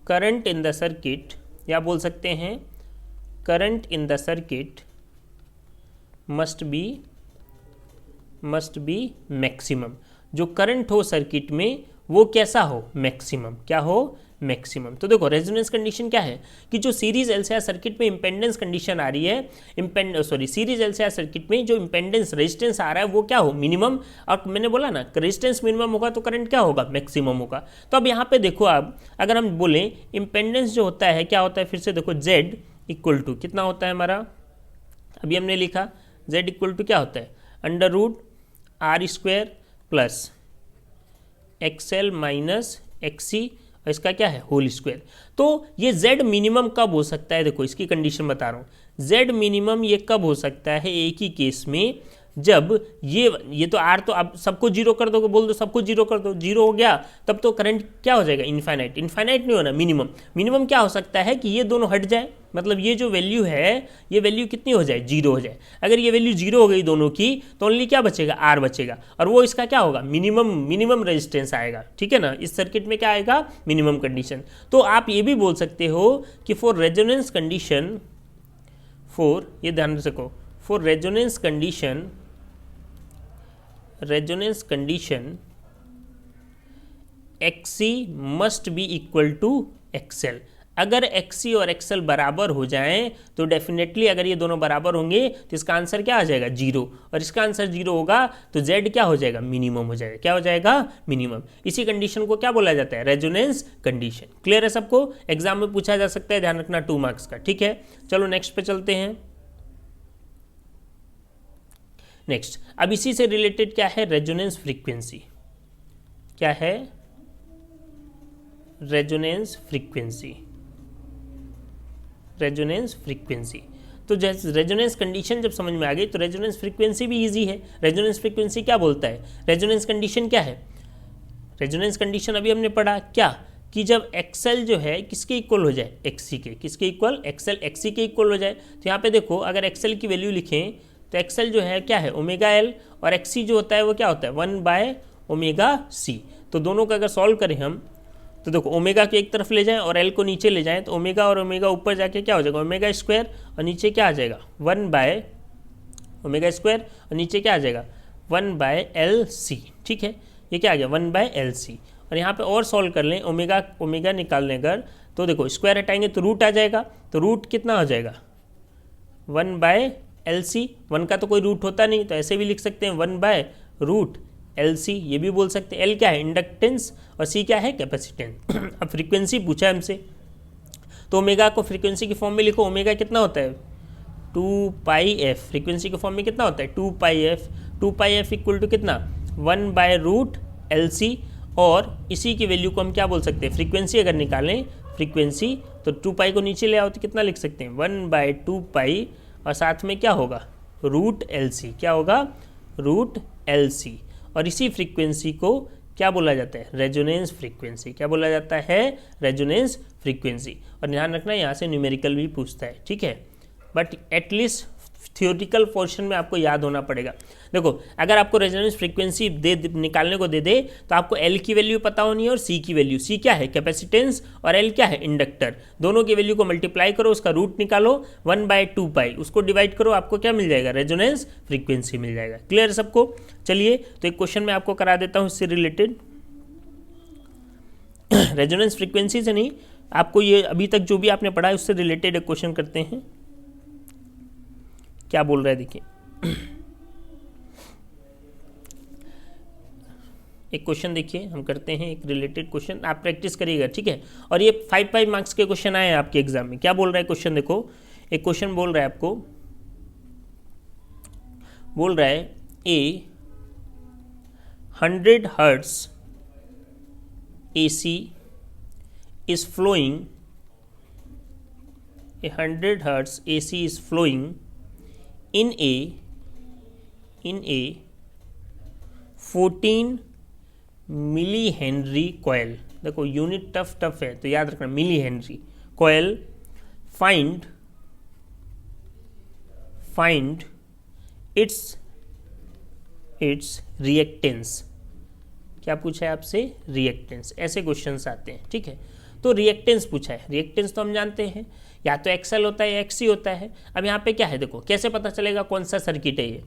करंट इन द सर्किट, या बोल सकते हैं current in the circuit must be maximum. जो करंट हो सर्किट में वो कैसा हो, मैक्सिमम। क्या हो, मैक्सिमम। तो देखो रेजोनेंस कंडीशन क्या है कि जो सीरीज एलसीआर सर्किट में इम्पेंडेंस कंडीशन आ रही है, सीरीज एलसीआर सर्किट में जो इम्पेंडेंस रेजिस्टेंस आ रहा है वो क्या हो, मिनिमम। और मैंने बोला ना रेजिस्टेंस मिनिमम होगा तो करंट क्या होगा, मैक्सिमम होगा। तो अब यहाँ पे देखो आप, अगर हम बोलें इम्पेंडेंस जो होता है क्या होता है, फिर से देखो जेड इक्वल टू कितना होता है हमारा, अभी हमने लिखा जेड इक्वल टू क्या होता है under root R square plus XL minus XC, और इसका क्या है होल स्क्वायर। तो ये z मिनिमम कब हो सकता है, देखो इसकी कंडीशन बता रहा हूँ। z मिनिमम ये कब हो सकता है, एक ही केस में, जब ये तो r तो अब सबको जीरो कर दो, बोल दो सबको जीरो कर दो, जीरो हो गया तब तो करंट क्या हो जाएगा, इनफाइनाइट। इनफाइनाइट नहीं होना, मिनिमम क्या हो सकता है कि ये दोनों हट जाए, मतलब ये जो वैल्यू है ये वैल्यू कितनी हो जाए, जीरो हो जाए। अगर ये वैल्यू जीरो हो गई दोनों की तो ओनली क्या बचेगा, आर बचेगा, और वो इसका क्या होगा, मिनिमम रेजिस्टेंस आएगा। ठीक है ना, इस सर्किट में क्या आएगा, मिनिमम कंडीशन। तो आप ये भी बोल सकते हो कि फॉर रेजोनेंस कंडीशन, ये ध्यान रखो, for resonance condition XC must be equal to XL। अगर XC और XL बराबर हो जाएं तो डेफिनेटली अगर ये दोनों बराबर होंगे तो इसका आंसर क्या आ जाएगा, जीरो। और इसका आंसर जीरो होगा तो Z क्या हो जाएगा, मिनिमम हो जाएगा। क्या हो जाएगा, मिनिमम। इसी कंडीशन को क्या बोला जाता है, रेजोनेंस कंडीशन। क्लियर है सबको, एग्जाम में पूछा जा सकता है, ध्यान रखना 2 मार्क्स का। ठीक है, चलो नेक्स्ट पे चलते हैं। नेक्स्ट, अब इसी से रिलेटेड क्या है, रेजोनेंस फ्रीक्वेंसी। क्या है, रेजोनेंस फ्रीक्वेंसी। रेजोनेंस फ्रीक्वेंसी, तो जैसे रेजोनेंस कंडीशन जब समझ में आ गई तो रेजोनेंस फ्रीक्वेंसी भी इजी है। रेजोनेंस फ्रीक्वेंसी क्या बोलता है, रेजोनेंस कंडीशन क्या है, रेजोनेंस कंडीशन अभी हमने पढ़ा क्या, कि जब एक्सएल जो है किसके इक्वल हो जाए, एक्सी के, किसके इक्वल, एक्सएल एक्सी के इक्वल हो जाए। तो यहाँ पे देखो अगर एक्सएल की वैल्यू लिखें तो एक्सएल जो है क्या है, ओमेगा एल, और एक्सी जो होता है वो क्या होता है, 1/ओमेगा सी। तो दोनों का अगर सॉल्व करें हम तो देखो ओमेगा को एक तरफ ले जाएं और एल को नीचे ले जाएं तो ओमेगा और ओमेगा ऊपर जाके क्या हो जाएगा, ओमेगा स्क्वायर, और नीचे क्या आ जाएगा, 1/ओमेगा स्क्वायर, और नीचे क्या आ जाएगा, 1/LC। ठीक है, ये क्या आ गया, 1/LC। और यहाँ पे और सॉल्व कर लें, ओमेगा ओमेगा निकालने अगर तो देखो स्क्वायर हटाएंगे तो रूट आ जाएगा, तो रूट कितना हो जाएगा, 1/LC। 1 का तो कोई रूट होता नहीं, तो ऐसे भी लिख सकते हैं 1/√LC, ये भी बोल सकते हैं। एल क्या है, इंडक्टेंस, और सी क्या है, कैपेसिटेंस। अब फ्रीक्वेंसी पूछा है हमसे, तो ओमेगा को फ्रीक्वेंसी के फॉर्म में लिखो, ओमेगा कितना होता है, 2πf। फ्रीक्वेंसी के फॉर्म में कितना होता है, 2πf। 2πf इक्वल टू कितना, 1/√LC, और इसी की वैल्यू को हम क्या बोल सकते हैं, फ्रीक्वेंसी अगर निकालें फ्रीक्वेंसी तो 2π को नीचे ले आओ तो कितना लिख सकते हैं, 1/2π, और साथ में क्या होगा, √LC। क्या होगा, √LC। और इसी फ्रीक्वेंसी को क्या बोला जाता है, रेजोनेंस फ्रीक्वेंसी। क्या बोला जाता है, रेजोनेंस फ्रीक्वेंसी। और ध्यान रखना यहाँ से न्यूमेरिकल भी पूछता है, ठीक है, बट एटलीस्ट थियोरिटिकल पोर्शन में आपको याद होना पड़ेगा। देखो अगर आपको रेजोनेंस फ्रीक्वेंसी निकालने को दे दे तो आपको एल की वैल्यू पता होनी है और सी की वैल्यू। सी क्या है, कैपेसिटेंस, और एल क्या है, इंडक्टर। दोनों की वैल्यू को मल्टीप्लाई करो, उसका रूट निकालो, 1/2π, उसको डिवाइड करो, आपको क्या मिल जाएगा, रेजोनेंस फ्रीक्वेंसी मिल जाएगा। क्लियर सबको। चलिए तो एक क्वेश्चन मैं आपको करा देता हूँ इससे रिलेटेड। रेजोनेंस फ्रीक्वेंसी से नहीं, आपको ये अभी तक जो भी आपने पढ़ा है उससे रिलेटेड एक क्वेश्चन करते हैं। क्या बोल रहा है देखिए, एक क्वेश्चन देखिए हम करते हैं, एक रिलेटेड क्वेश्चन, आप प्रैक्टिस करिएगा, ठीक है। और ये 5 मार्क्स के क्वेश्चन आए हैं आपके एग्जाम में। क्या बोल रहा है क्वेश्चन, देखो एक क्वेश्चन बोल रहा है आपको, बोल रहा है ए 100 hertz AC is flowing, a 100 hertz AC is flowing in a 14 millihenry coil. देखो यूनिट टफ है तो याद रखना, millihenry coil. Find its reactance. क्या पूछा है आपसे, रिएक्टेंस। ऐसे क्वेश्चंस आते हैं, ठीक है। तो रिएक्टेंस पूछा है, रिएक्टेंस तो हम जानते हैं या तो एक्सएल होता है या एक्सी होता है। अब यहाँ पे क्या है, देखो कैसे पता चलेगा कौन सा सर्किट है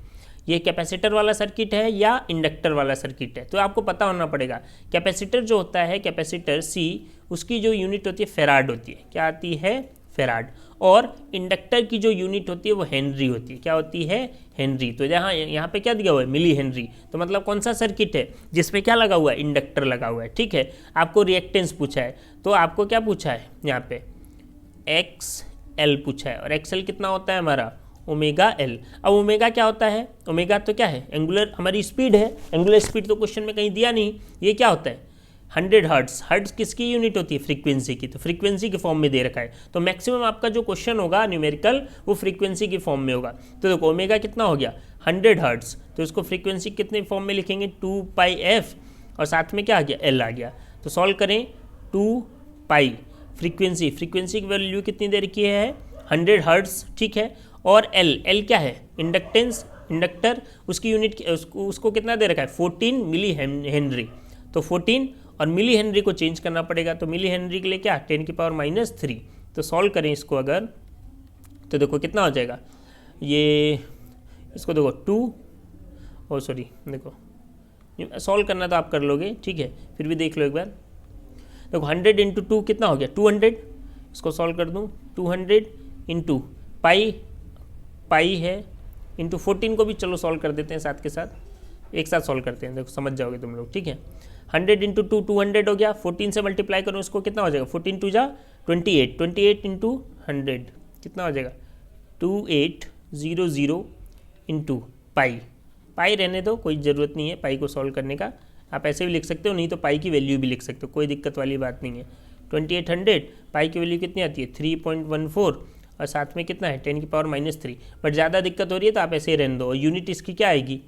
ये कैपेसिटर वाला सर्किट है या इंडक्टर वाला सर्किट है, तो आपको पता होना पड़ेगा। कैपेसिटर जो होता है, कैपेसिटर सी, उसकी जो यूनिट होती है फेराड होती है। क्या आती है, फेराड। और इंडक्टर की जो यूनिट होती है वो हेनरी होती है। क्या होती है, हेनरी। तो यहाँ पे क्या दिया हुआ है, मिली हेनरी। तो मतलब कौन सा सर्किट है जिसमें क्या लगा हुआ है, इंडक्टर लगा हुआ है, ठीक है। आपको रिएक्टेंस पूछा है, तो आपको क्या पूछा है यहाँ पे, XL पूछा है, और XL कितना होता है हमारा, ओमेगा एल। अब ओमेगा क्या होता है, ओमेगा तो क्या है, एंगुलर हमारी स्पीड है। एंगुलर स्पीड तो क्वेश्चन में कहीं दिया नहीं। ये क्या होता है, 100 हर्ट्स। हर्ट्स किसकी यूनिट होती है, फ्रीक्वेंसी की। तो फ्रीक्वेंसी के फॉर्म में दे रखा है, तो मैक्सिमम आपका जो क्वेश्चन होगा न्यूमेरिकल वो फ्रीक्वेंसी के फॉर्म में होगा। तो देखो ओमेगा कितना हो गया, 100 हर्ट्स, तो इसको फ्रीक्वेंसी कितने फॉर्म में लिखेंगे, 2πf, और साथ में क्या आ गया, एल आ गया। तो सॉल्व करें, 2π फ्रीक्वेंसी की वैल्यू कितनी दे रखी है, 100 हर्ट्स, ठीक है। और एल क्या है, इंडक्टेंस, इंडक्टर, उसकी यूनिट उसको कितना दे रखा है, 14 मिली हेनरी। तो 14 और मिली हेनरी को चेंज करना पड़ेगा, तो मिली हेनरी के लिए क्या, 10⁻³ तो सॉल्व करें इसको अगर, तो देखो कितना हो जाएगा, ये इसको देखो 2 देखो सॉल्व करना तो आप कर लोगे, ठीक है, फिर भी देख लो एक बार। देखो 100 × 2 कितना हो गया, 200। इसको सॉल्व कर दूँ, 200 × पाई है, इंटू 14 को भी चलो सॉल्व कर देते हैं साथ के साथ, एक साथ सॉल्व करते हैं, देखो समझ जाओगे तुम लोग, ठीक है। 100 × 2 200 हो गया, 14 से मल्टीप्लाई करो इसको, कितना हो जाएगा, 14 × 2 = 28, 28 × 100 कितना हो जाएगा, 2800 × पाई रहने दो, कोई ज़रूरत नहीं है पाई को सॉल्व करने का, आप ऐसे भी लिख सकते हो, नहीं तो पाई की वैल्यू भी लिख सकते हो, कोई दिक्कत वाली बात नहीं है। 2800, पाई की वैल्यू कितनी आती है 3.14, और साथ में कितना है 10⁻³ बट ज़्यादा दिक्कत हो रही है तो आप ऐसे ही रहने दो। और यूनिट इसकी क्या आएगी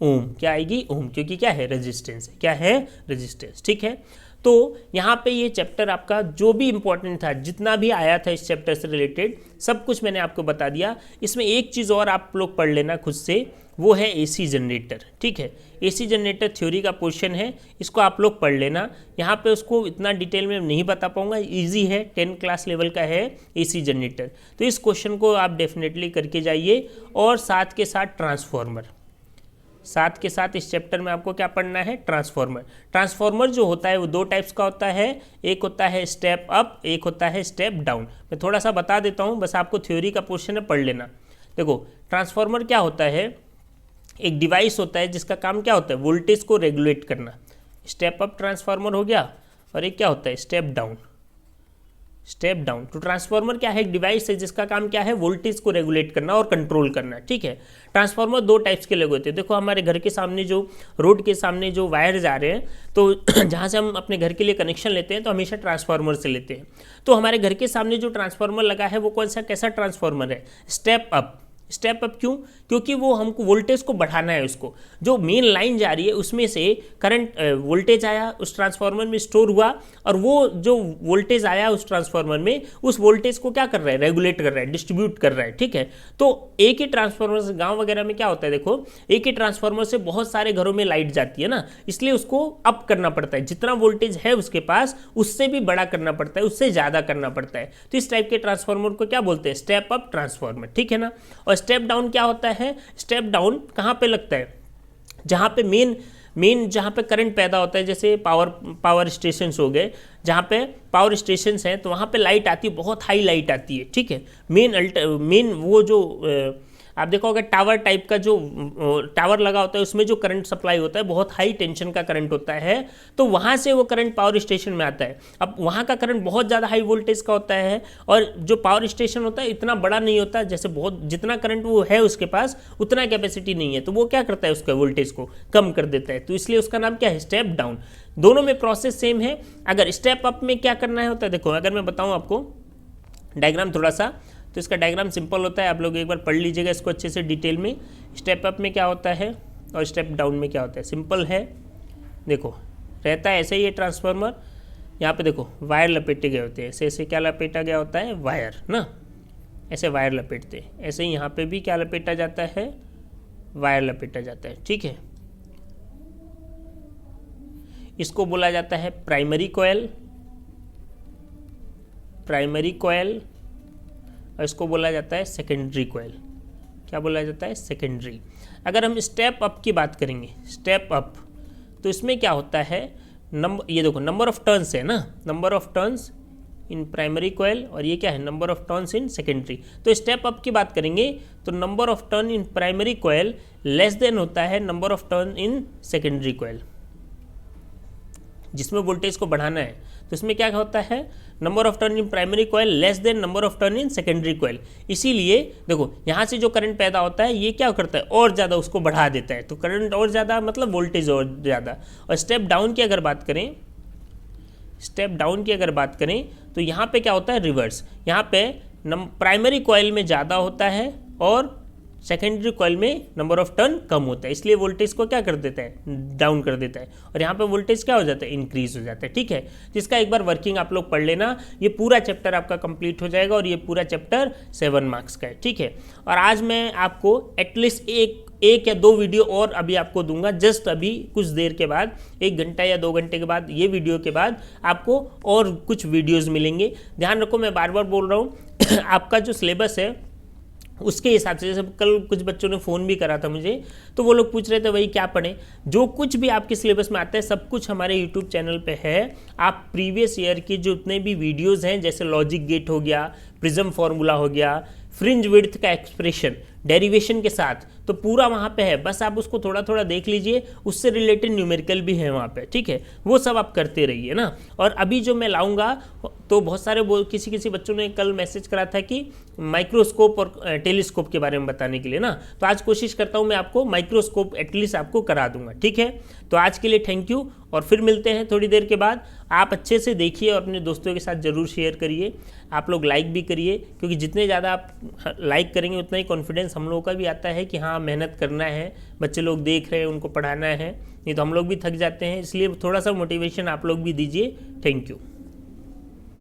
ओम, क्या आएगी ओम, क्योंकि क्या है रेजिस्टेंस है, क्या है रेजिस्टेंस। ठीक है, तो यहाँ पे ये चैप्टर आपका जो भी इंपॉर्टेंट था, जितना भी आया था इस चैप्टर से रिलेटेड, सब कुछ मैंने आपको बता दिया। इसमें एक चीज़ और आप लोग पढ़ लेना खुद से, वो है एसी जनरेटर। ठीक है, एसी जनरेटर थ्योरी का पोर्शन है, इसको आप लोग पढ़ लेना। यहाँ पे उसको इतना डिटेल में नहीं बता पाऊंगा, इजी है, 10 क्लास लेवल का है एसी जनरेटर। तो इस क्वेश्चन को आप डेफिनेटली करके जाइए। और साथ के साथ ट्रांसफॉर्मर, साथ के साथ इस चैप्टर में आपको क्या पढ़ना है ट्रांसफॉर्मर। ट्रांसफॉर्मर जो होता है वो दो टाइप्स का होता है, एक होता है स्टेप अप, एक होता है स्टेप डाउन। मैं थोड़ा सा बता देता हूँ, बस आपको थ्योरी का पोर्शन है, पढ़ लेना। देखो ट्रांसफॉर्मर क्या होता है, एक डिवाइस होता है जिसका काम क्या होता है वोल्टेज को रेगुलेट करना। स्टेप अप ट्रांसफार्मर हो गया, और एक क्या होता है स्टेप डाउन, स्टेप डाउन। तो ट्रांसफार्मर क्या है, एक डिवाइस है जिसका काम क्या है वोल्टेज को रेगुलेट करना और कंट्रोल करना। ठीक है, ट्रांसफार्मर दो टाइप्स के लगे होते हैं। देखो हमारे घर के सामने जो रोड के सामने जो वायर जा रहे हैं, तो जहाँ से हम अपने घर के लिए कनेक्शन लेते हैं तो हमेशा ट्रांसफार्मर से लेते हैं। तो हमारे घर के सामने जो ट्रांसफार्मर लगा है वो कौन सा कैसा ट्रांसफार्मर है, स्टेप अप। स्टेप अप क्यों, क्योंकि वो हमको वोल्टेज को बढ़ाना है। उसको जो मेन लाइन जा रही है उसमें से करंट वोल्टेज आया उस ट्रांसफार्मर में स्टोर हुआ, और वो जो वोल्टेज आया उस ट्रांसफार्मर में, उस वोल्टेज को क्या कर रहा है रेगुलेट कर रहा है, डिस्ट्रीब्यूट कर रहा है। ठीक है, तो एक ही ट्रांसफार्मर से, गाँव वगैरह में क्या होता है, देखो एक ही ट्रांसफार्मर से बहुत सारे घरों में लाइट जाती है ना, इसलिए उसको अप करना पड़ता है। जितना वोल्टेज है उसके पास उससे भी बड़ा करना पड़ता है, उससे ज़्यादा करना पड़ता है। तो इस टाइप के ट्रांसफार्मर को क्या बोलते हैं स्टेप अप ट्रांसफार्मर। ठीक है ना। और स्टेप डाउन क्या होता है, स्टेप डाउन कहाँ पे लगता है, जहाँ पे मेन जहाँ पे करंट पैदा होता है, जैसे पावर स्टेशंस हो गए, जहाँ पे पावर स्टेशंस हैं तो वहाँ पे लाइट आती है, बहुत हाई लाइट आती है। ठीक है, मेन वो जो आप देखोगे टावर टाइप का जो टावर लगा होता है उसमें जो करंट सप्लाई होता है बहुत हाई टेंशन का करंट होता है, तो वहाँ से वो करंट पावर स्टेशन में आता है। अब वहाँ का करंट बहुत ज़्यादा हाई वोल्टेज का होता है, और जो पावर स्टेशन होता है इतना बड़ा नहीं होता, जैसे बहुत जितना करंट वो है उसके पास उतना कैपेसिटी नहीं है, तो वो क्या करता है उसका वोल्टेज को कम कर देता है। तो इसलिए उसका नाम क्या है स्टेप डाउन। दोनों में प्रोसेस सेम है। अगर स्टेप अप में क्या करना है होता है, देखो अगर मैं बताऊँ आपको डायग्राम थोड़ा सा, तो इसका डायग्राम सिंपल होता है, आप लोग एक बार पढ़ लीजिएगा इसको अच्छे से डिटेल में। स्टेप अप में क्या होता है और स्टेप डाउन में क्या होता है, सिंपल है। देखो रहता है ऐसे ही है ट्रांसफार्मर, यहाँ पे देखो वायर लपेटे गए होते हैं, ऐसे ऐसे क्या लपेटा गया होता है वायर ना, ऐसे वायर लपेटते हैं। ऐसे ही यहाँ पे भी क्या लपेटा जाता है वायर लपेटा जाता है। ठीक है, इसको बोला जाता है प्राइमरी कॉइल, प्राइमरी कॉइल, और इसको बोला जाता है सेकेंडरी कॉइल। क्या बोला जाता है सेकेंडरी। अगर हम स्टेप अप की बात करेंगे, स्टेप अप, तो इसमें क्या होता है ये देखो नंबर ऑफ टर्न्स है ना, number of turns in primary coil, और ये क्या है number of turns in secondary. तो स्टेप अप की बात करेंगे तो number of turn in primary coil less than होता है number of turn in secondary coil, जिसमें वोल्टेज को बढ़ाना है। तो इसमें क्या होता है number of turn in primary coil less than number of turn in secondary coil. इसीलिए देखो यहाँ से जो करंट पैदा होता है ये क्या करता है और ज़्यादा उसको बढ़ा देता है, तो करंट और ज़्यादा मतलब वोल्टेज और ज़्यादा। और स्टेप डाउन की अगर बात करें, स्टेप डाउन की अगर बात करें तो यहाँ पे क्या होता है रिवर्स। यहाँ पे प्राइमरी कॉइल में ज़्यादा होता है और सेकेंडरी कॉइल में नंबर ऑफ टर्न कम होता है, इसलिए वोल्टेज को क्या कर देता है डाउन कर देता है, और यहाँ पे वोल्टेज क्या हो जाता है इंक्रीज हो जाता है। ठीक है, जिसका एक बार वर्किंग आप लोग पढ़ लेना, ये पूरा चैप्टर आपका कंप्लीट हो जाएगा, और ये पूरा चैप्टर 7 मार्क्स का है। ठीक है, और आज मैं आपको एटलीस्ट एक या दो वीडियो और अभी आपको दूंगा, जस्ट अभी कुछ देर के बाद, 1 घंटा या 2 घंटे के बाद, ये वीडियो के बाद आपको और कुछ वीडियोज़ मिलेंगे। ध्यान रखो मैं बार बार बोल रहा हूँ आपका जो सिलेबस है उसके हिसाब से, जैसे कल कुछ बच्चों ने फ़ोन भी करा था मुझे, तो वो लोग पूछ रहे थे वही क्या पढ़ें। जो कुछ भी आपके सिलेबस में आता है सब कुछ हमारे यूट्यूब चैनल पे है। आप प्रीवियस ईयर की जितने भी वीडियोस हैं, जैसे लॉजिक गेट हो गया, प्रिज्म फार्मूला हो गया, फ्रिंज विड्थ का एक्सप्रेशन, डेरिवेशन के साथ, तो पूरा वहाँ पे है, बस आप उसको थोड़ा थोड़ा देख लीजिए, उससे रिलेटेड न्यूमेरिकल भी है वहाँ पे, ठीक है, वो सब आप करते रहिए ना। और अभी जो मैं लाऊंगा तो बहुत सारे किसी किसी बच्चों ने कल मैसेज करा था कि माइक्रोस्कोप और टेलीस्कोप के बारे में बताने के लिए ना, तो आज कोशिश करता हूँ मैं आपको माइक्रोस्कोप एटलीस्ट आपको करा दूंगा, ठीक है। तो आज के लिए थैंक यू, और फिर मिलते हैं थोड़ी देर के बाद। आप अच्छे से देखिए और अपने दोस्तों के साथ ज़रूर शेयर करिए, आप लोग लाइक भी करिए, क्योंकि जितने ज़्यादा आप लाइक करेंगे उतना ही कॉन्फिडेंस हम लोगों का भी आता है कि हाँ मेहनत करना है, बच्चे लोग देख रहे हैं, उनको पढ़ाना है, नहीं तो हम लोग भी थक जाते हैं, इसलिए थोड़ा सा मोटिवेशन आप लोग भी दीजिए। Thank you.